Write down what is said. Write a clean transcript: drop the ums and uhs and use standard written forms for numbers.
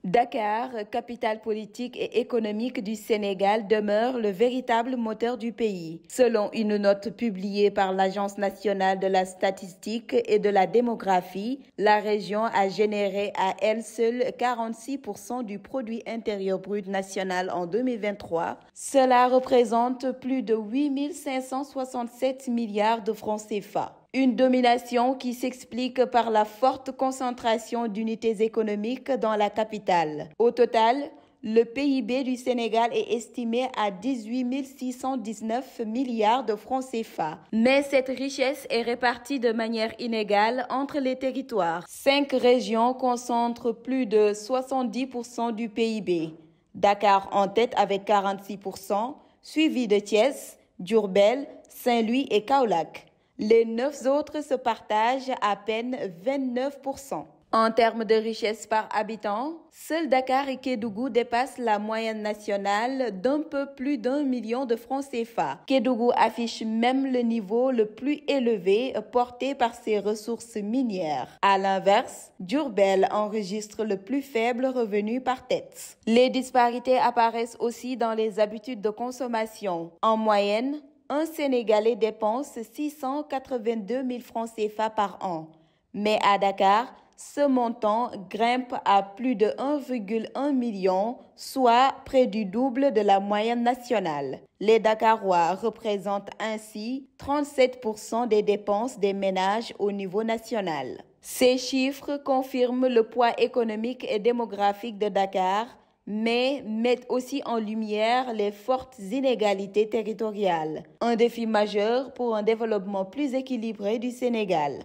Dakar, capitale politique et économique du Sénégal, demeure le véritable moteur du pays. Selon une note publiée par l'Agence nationale de la statistique et de la démographie, la région a généré à elle seule 46% du produit intérieur brut national en 2023. Cela représente plus de 8 567 milliards de francs CFA. Une domination qui s'explique par la forte concentration d'unités économiques dans la capitale. Au total, le PIB du Sénégal est estimé à 18 619 milliards de francs CFA. Mais cette richesse est répartie de manière inégale entre les territoires. 5 régions concentrent plus de 70% du PIB. Dakar en tête avec 46%, suivi de Thiès, Diourbel, Saint-Louis et Kaolack. Les 9 autres se partagent à peine 29%. En termes de richesse par habitant, seuls Dakar et Kédougou dépassent la moyenne nationale d'un peu plus d'1 million de francs CFA. Kédougou affiche même le niveau le plus élevé porté par ses ressources minières. À l'inverse, Diourbel enregistre le plus faible revenu par tête. Les disparités apparaissent aussi dans les habitudes de consommation. En moyenne, un Sénégalais dépense 682 000 francs CFA par an. Mais à Dakar, ce montant grimpe à plus de 1,1 million, soit près du double de la moyenne nationale. Les Dakarois représentent ainsi 37% des dépenses des ménages au niveau national. Ces chiffres confirment le poids économique et démographique de Dakar, mais mettent aussi en lumière les fortes inégalités territoriales. Un défi majeur pour un développement plus équilibré du Sénégal.